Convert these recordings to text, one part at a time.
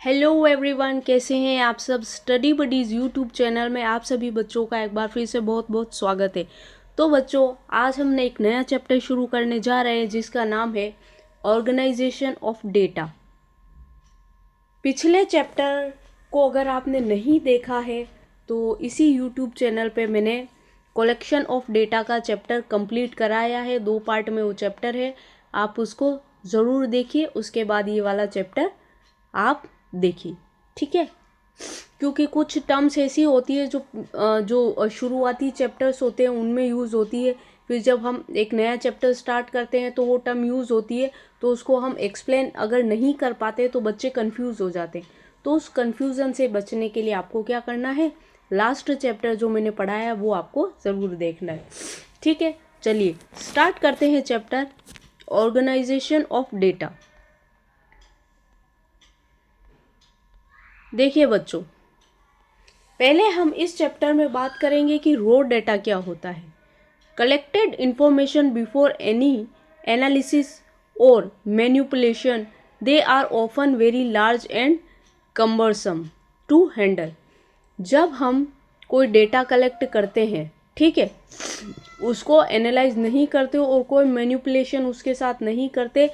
Hello everyone, कैसे हैं आप सब। स्टडी बडीज़ यूट्यूब चैनल में आप सभी बच्चों का एक बार फिर से बहुत बहुत स्वागत है। तो बच्चों, आज हमने एक नया चैप्टर शुरू करने जा रहे हैं जिसका नाम है ऑर्गेनाइजेशन ऑफ डेटा। पिछले चैप्टर को अगर आपने नहीं देखा है तो इसी यूट्यूब चैनल पे मैंने कलेक्शन ऑफ डेटा का चैप्टर कंप्लीट कराया है। 2 पार्ट में वो चैप्टर है, आप उसको ज़रूर देखिए। उसके बाद ये वाला चैप्टर आप देखिए, ठीक है। क्योंकि कुछ टर्म्स ऐसी होती है जो शुरुआती चैप्टर्स होते हैं उनमें यूज़ होती है। फिर जब हम एक नया चैप्टर स्टार्ट करते हैं तो वो टर्म यूज़ होती है, तो उसको हम एक्सप्लेन अगर नहीं कर पाते तो बच्चे कंफ्यूज हो जाते हैं। तो उस कंफ्यूजन से बचने के लिए आपको क्या करना है, लास्ट चैप्टर जो मैंने पढ़ाया है वो आपको ज़रूर देखना है, ठीक है। चलिए स्टार्ट करते हैं चैप्टर ऑर्गेनाइजेशन ऑफ डेटा। देखिए बच्चों, पहले हम इस चैप्टर में बात करेंगे कि रॉ डेटा क्या होता है। Collected information before any analysis or manipulation, they are often very large and cumbersome to handle. जब हम कोई डेटा कलेक्ट करते हैं, ठीक है, उसको एनालाइज नहीं करते और कोई मैनिपुलेशन उसके साथ नहीं करते,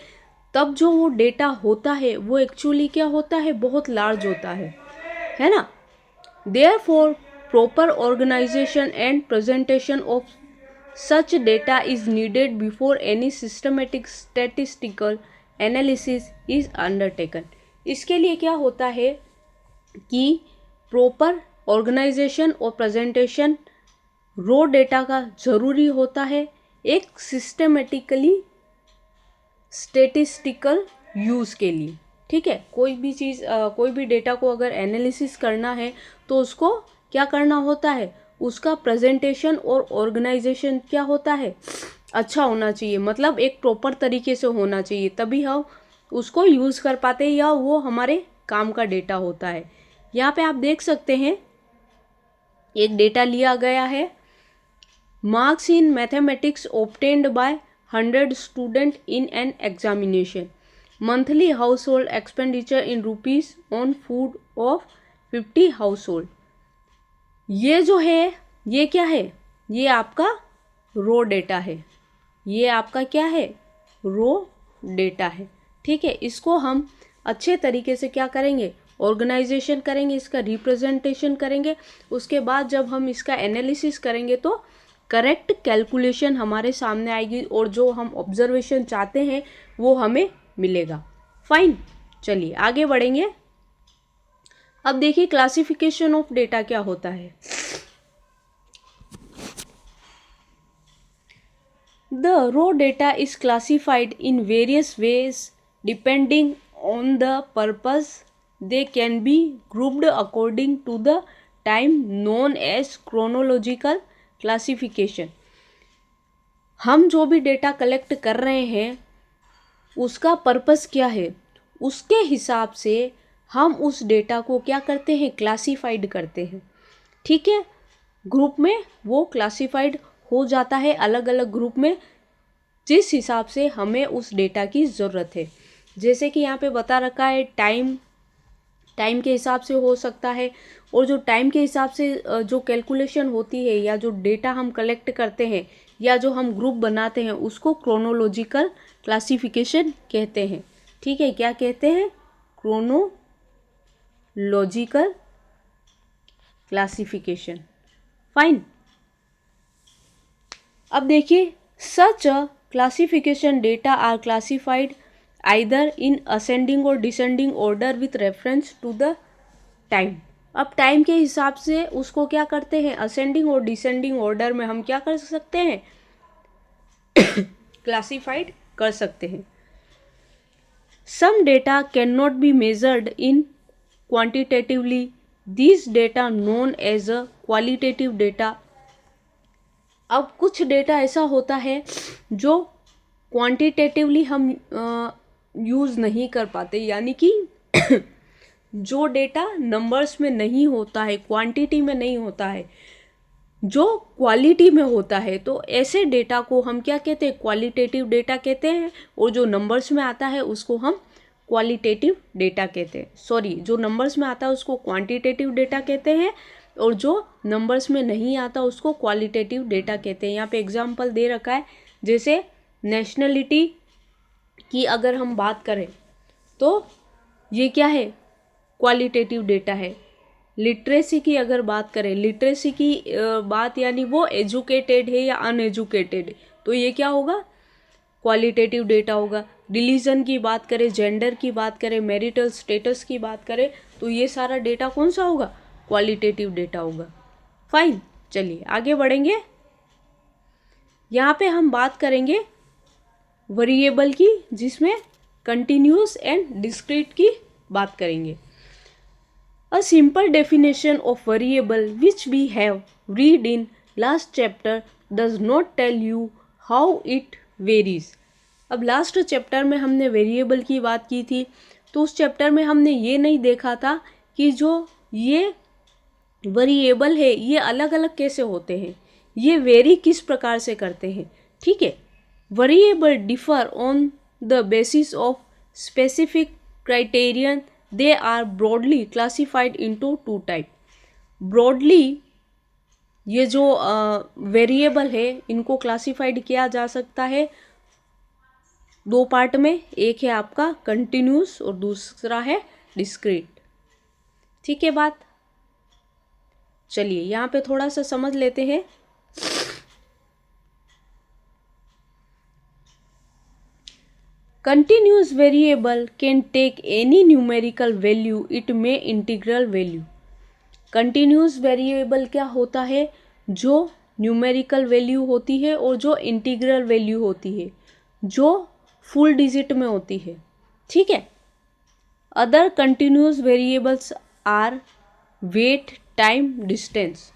तब जो वो डेटा होता है वो एक्चुअली क्या होता है, बहुत लार्ज होता है ना। Therefore, proper organization and presentation of such data is needed before any systematic statistical analysis is undertaken. इसके लिए क्या होता है कि प्रॉपर ऑर्गेनाइजेशन और प्रेजेंटेशन रॉ डेटा का ज़रूरी होता है एक सिस्टमेटिकली स्टेटिस्टिकल यूज़ के लिए, ठीक है। कोई भी चीज़ कोई भी डेटा को अगर एनालिसिस करना है तो उसको क्या करना होता है, उसका प्रेजेंटेशन और ऑर्गेनाइजेशन क्या होता है, अच्छा होना चाहिए। मतलब एक प्रॉपर तरीके से होना चाहिए, तभी हम उसको यूज़ कर पाते हैं या वो हमारे काम का डेटा होता है। यहाँ पे आप देख सकते हैं एक डेटा लिया गया है, marks in mathematics obtained by 100 student in an examination, monthly house hold expenditure in rupees on food of 50 house hold. ये जो है ये क्या है, ये आपका रो डेटा है। ये आपका क्या है, रो डेटा है, ठीक है। इसको हम अच्छे तरीके से क्या करेंगे, ऑर्गेनाइजेशन करेंगे, इसका रिप्रेजेंटेशन करेंगे। उसके बाद जब हम इसका एनालिसिस करेंगे तो करेक्ट कैलकुलेशन हमारे सामने आएगी और जो हम ऑब्जर्वेशन चाहते हैं वो हमें मिलेगा। फाइन, चलिए आगे बढ़ेंगे। अब देखिए क्लासिफिकेशन ऑफ डेटा क्या होता है। The raw data is classified in various ways depending on the purpose. They can be grouped according to the time known as chronological classification. हम जो भी डेटा कलेक्ट कर रहे हैं उसका पर्पस क्या है, उसके हिसाब से हम उस डेटा को क्या करते हैं, क्लासिफाइड करते हैं, ठीक है। ग्रुप में वो क्लासिफाइड हो जाता है, अलग अलग ग्रुप में, जिस हिसाब से हमें उस डेटा की ज़रूरत है। जैसे कि यहाँ पे बता रखा है टाइम के हिसाब से हो सकता है, और जो टाइम के हिसाब से जो कैलकुलेशन होती है या जो डेटा हम कलेक्ट करते हैं या जो हम ग्रुप बनाते हैं उसको क्रोनोलॉजिकल क्लासिफिकेशन कहते हैं, ठीक है। क्या कहते हैं, क्रोनोलॉजिकल क्लासिफिकेशन। फाइन, अब देखिए such a classification data are classified either in ascending or descending order with reference to the time. अब टाइम के हिसाब से उसको क्या करते हैं, असेंडिंग और डिसेंडिंग ऑर्डर में हम क्या कर सकते हैं, क्लासिफाइड कर सकते हैं। Some data can not be measured in quantitatively, this data known as a qualitative data. अब कुछ डेटा ऐसा होता है जो क्वांटिटेटिवली हम यूज़ नहीं कर पाते, यानी कि जो डेटा नंबर्स में नहीं होता है, क्वांटिटी में नहीं होता है, जो क्वालिटी में होता है, तो ऐसे डेटा को हम क्या कहते हैं, क्वालिटेटिव डेटा कहते हैं। और जो नंबर्स में आता है उसको हम क्वालिटेटिव डेटा कहते हैं, सॉरी जो नंबर्स में आता है उसको क्वांटिटेटिव डेटा कहते हैं, और जो नंबर्स में नहीं आता उसको क्वालिटेटिव डेटा कहते हैं। यहाँ पे एग्जांपल दे रखा है, जैसे नेशनलिटी की अगर हम बात करें तो ये क्या है, क्वालिटेटिव डेटा है। लिटरेसी की अगर बात करें, लिटरेसी की बात यानी वो एजुकेटेड है या अनएजुकेटेड, तो ये क्या होगा, क्वालिटेटिव डेटा होगा। रिलीजन की बात करें, जेंडर की बात करें, मैरिटल स्टेटस की बात करें, तो ये सारा डेटा कौन सा होगा, क्वालिटेटिव डेटा होगा। फाइन, चलिए आगे बढ़ेंगे। यहाँ पे हम बात करेंगे वेरिएबल की, जिसमें कंटिन्यूस एंड डिस्क्रीट की बात करेंगे। A simple definition of variable which we have read in last chapter does not tell you how it varies. अब लास्ट चैप्टर में हमने वेरिएबल की बात की थी, तो उस चैप्टर में हमने ये नहीं देखा था कि जो ये वेरिएबल है ये अलग अलग कैसे होते हैं, ये वेरी किस प्रकार से करते हैं। ठीक है, variable differ on the basis of specific criterion, they are broadly classified into two type. broadly ये जो वेरिएबल है इनको क्लासिफाइड किया जा सकता है दो पार्ट में, एक है आपका कंटिन्यूस और दूसरा है डिस्क्रीट। ठीक है बात, चलिए यहाँ पे थोड़ा सा समझ लेते हैं। Continuous variable can take any numerical value, it may integral value. Continuous variable क्या होता है, जो न्यूमेरिकल वैल्यू होती है और जो इंटीग्रल वैल्यू होती है, जो फुल डिजिट में होती है। ठीक है, other continuous variables are weight, time, distance.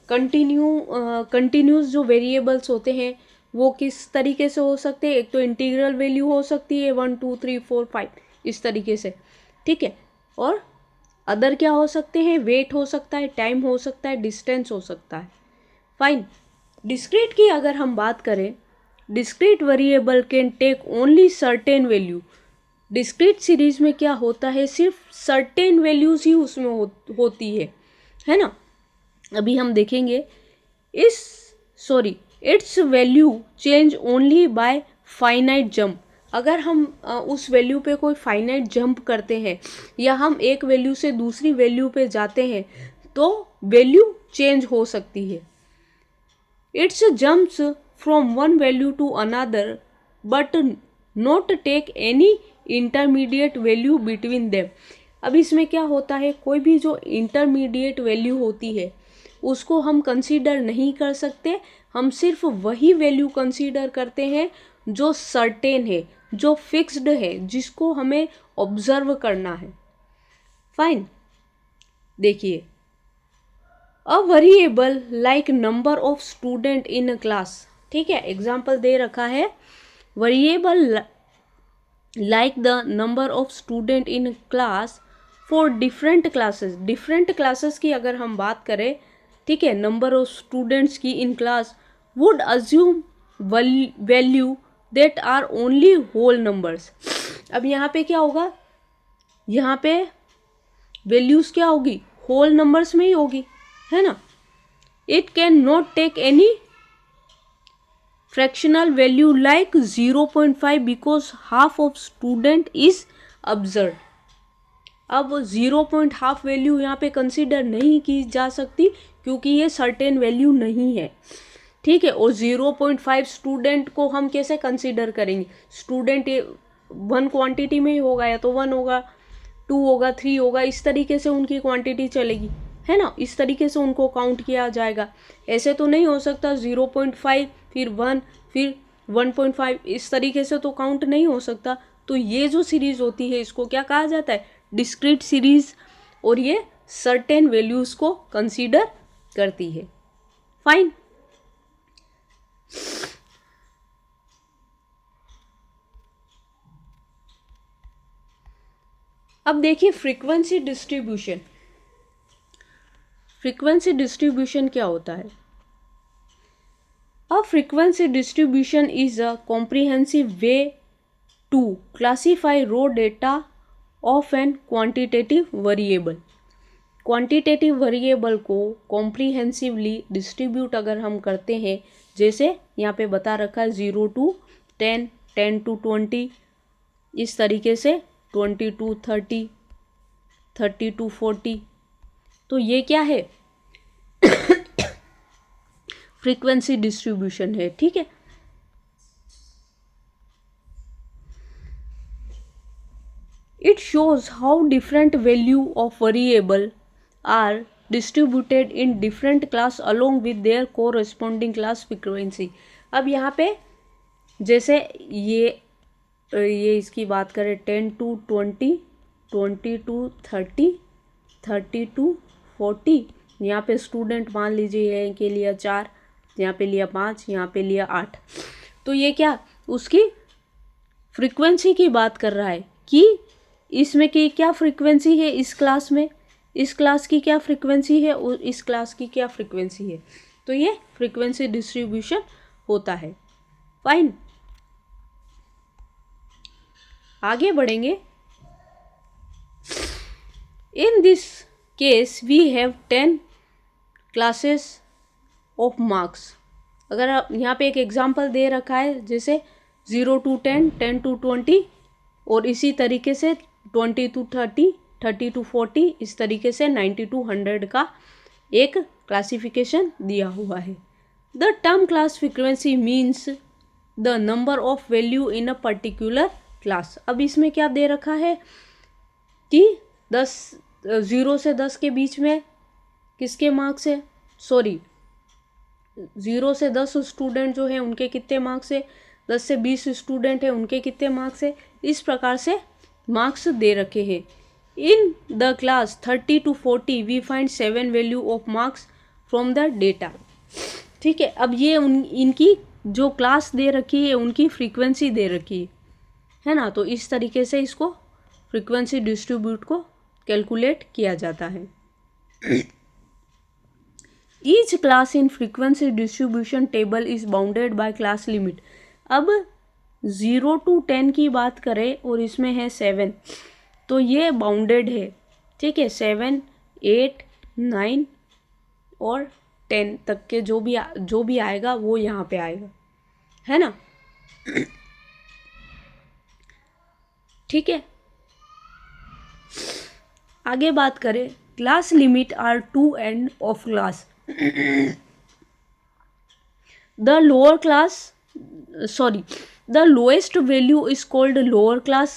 Continuous जो वेरिएबल्स होते हैं वो किस तरीके से हो सकते हैं, एक तो इंटीग्रल वैल्यू हो सकती है 1 2 3 4 5 इस तरीके से। ठीक है, और अदर क्या हो सकते हैं, वेट हो सकता है, टाइम हो सकता है, डिस्टेंस हो सकता है। फाइन, डिस्क्रीट की अगर हम बात करें, discrete variable can take only certain value. Discrete series में क्या होता है, सिर्फ सर्टेन वैल्यूज ही उसमें होती है ना। अभी हम देखेंगे it's value change only by finite jump. अगर हम उस वैल्यू पे कोई फाइनाइट जंप करते हैं या हम एक वैल्यू से दूसरी वैल्यू पे जाते हैं तो वैल्यू चेंज हो सकती है। It's jumps from one value to another but not take any intermediate value between them. अब इसमें क्या होता है, कोई भी जो इंटरमीडिएट वैल्यू होती है उसको हम कंसीडर नहीं कर सकते, हम सिर्फ वही वैल्यू कंसीडर करते हैं जो सर्टेन है, जो फिक्स्ड है, जिसको हमें ऑब्जर्व करना है। फाइन, देखिए, a variable like number of student in class. ठीक है, एग्जाम्पल दे रखा है, variable like the number of student in class for different classes. Different classes की अगर हम बात करें, ठीक है, नंबर ऑफ स्टूडेंट्स की in class would assume value that are only whole numbers. अब यहाँ पे क्या होगा, यहाँ पे वैल्यूज क्या होगी, होल नंबर्स में ही होगी, है ना। It can not take any fractional value like 0.5 because half of student is observe. अब 0.5 वैल्यू यहाँ पे कंसीडर नहीं की जा सकती क्योंकि ये सर्टेन वैल्यू नहीं है। ठीक है, और 0.5 स्टूडेंट को हम कैसे कंसीडर करेंगे, स्टूडेंट वन क्वांटिटी में ही होगा, या तो 1 होगा, 2 होगा, 3 होगा, इस तरीके से उनकी क्वांटिटी चलेगी, है ना, इस तरीके से उनको काउंट किया जाएगा। ऐसे तो नहीं हो सकता 0.5 फिर 1 फिर 1.5, इस तरीके से तो काउंट नहीं हो सकता। तो ये जो सीरीज होती है इसको क्या कहा जाता है, डिस्क्रीट सीरीज, और ये सर्टेन वैल्यूज को कंसीडर करती है। फाइन, अब देखिए फ्रीक्वेंसी डिस्ट्रीब्यूशन। फ्रीक्वेंसी डिस्ट्रीब्यूशन क्या होता है, a frequency distribution is a comprehensive way to classify raw data of an quantitative variable. Quantitative variable को कॉम्प्रीहेंसिवली डिस्ट्रीब्यूट अगर हम करते हैं, जैसे यहाँ पे बता रखा है 0 to 10, 10 to 20, इस तरीके से 20 to 30, 30 to 40, तो ये क्या है? फ्रीक्वेंसी डिस्ट्रीब्यूशन है, ठीक है। It shows how different value of variable are distributed in different class along with their corresponding class frequency। अब यहाँ पे जैसे ये इसकी बात करें 10 to 20, 20 to 30, 30 to 40, यहाँ पे स्टूडेंट मान लीजिए यहाँ के लिया 4, यहाँ पे लिया 5, यहाँ पे लिया 8, तो ये क्या उसकी फ्रीक्वेंसी की बात कर रहा है कि इसमें की क्या फ्रीक्वेंसी है, इस क्लास में इस क्लास की क्या फ्रीक्वेंसी है और इस क्लास की क्या फ्रीक्वेंसी है, तो ये फ्रीक्वेंसी डिस्ट्रीब्यूशन होता है। फाइन, आगे बढ़ेंगे। In this case we have 10 classes of marks. अगर आप यहाँ पे एक एग्जांपल दे रखा है, जैसे 0 to 10, 10 to 20, और इसी तरीके से 20 to 30, 30 to 40, इस तरीके से 90 to 100 का एक क्लासिफिकेशन दिया हुआ है। The term class frequency means the number of value in a particular class. अब इसमें क्या दे रखा है कि 0 से 10 के बीच में किसके मार्क्स है, 0 से 10 स्टूडेंट जो है उनके कितने मार्क्स है, 10 से 20 स्टूडेंट है उनके कितने मार्क्स है, इस प्रकार से मार्क्स दे रखे हैं। In the class 30 to 40 we find 7 value of marks from the data. ठीक है, अब ये इनकी जो क्लास दे रखी है उनकी फ्रीक्वेंसी दे रखी है ना, तो इस तरीके से इसको फ्रीक्वेंसी डिस्ट्रीब्यूट को कैलकुलेट किया जाता है। Each class in frequency distribution table is bounded by class limit. अब 0 to 10 की बात करें और इसमें है 7, तो ये बाउंडेड है, ठीक है। 7, 8, 9 और 10 तक के जो भी आएगा वो यहाँ पे आएगा, है ना, ठीक है। आगे बात करें, class limit are two end of class. The lower class the lowest value is called lower class,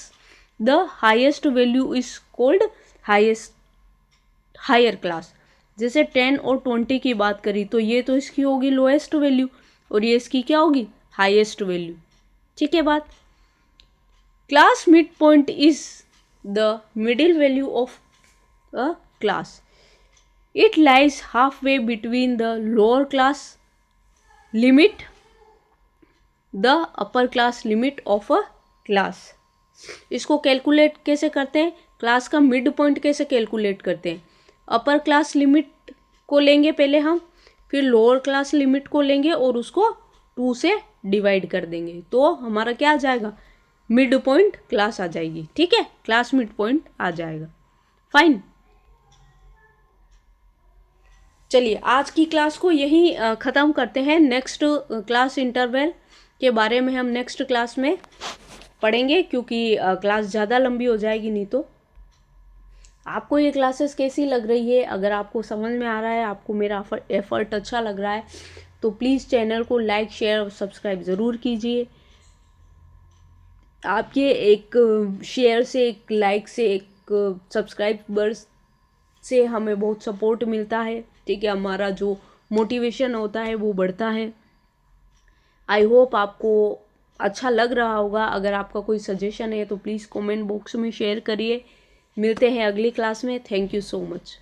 the highest value is called higher class। जैसे 10 और 20 की बात करी तो ये तो इसकी होगी लोएस्ट वैल्यू और ये इसकी क्या होगी, हाईएस्ट वैल्यू, ठीक है बात। Class mid point is the middle value of a class. It lies half way between the lower class limit the upper class limit of a class. इसको कैलकुलेट कैसे करते हैं, क्लास का मिड पॉइंट कैसे calculate करते हैं, upper class limit को लेंगे पहले हम, फिर लोअर क्लास लिमिट को लेंगे और उसको 2 से डिवाइड कर देंगे, तो हमारा क्या आ जाएगा, मिड पॉइंट क्लास आ जाएगी, ठीक है, क्लास मिड पॉइंट आ जाएगा। फाइन, चलिए आज की क्लास को यही ख़त्म करते हैं। नेक्स्ट क्लास इंटरवल के बारे में हम नेक्स्ट क्लास में पढ़ेंगे, क्योंकि क्लास ज़्यादा लंबी हो जाएगी नहीं तो। आपको ये क्लासेस कैसी लग रही है, अगर आपको समझ में आ रहा है, आपको मेरा एफर्ट अच्छा लग रहा है, तो प्लीज़ चैनल को लाइक, शेयर और सब्सक्राइब ज़रूर कीजिए। आपके एक शेयर से, एक लाइक से, एक सब्सक्राइबर्स से हमें बहुत सपोर्ट मिलता है, ठीक है, हमारा जो मोटिवेशन होता है वो बढ़ता है। आई होप आपको अच्छा लग रहा होगा। अगर आपका कोई सजेशन है तो प्लीज़ कमेंट बॉक्स में शेयर करिए। मिलते हैं अगली क्लास में। Thank you so much.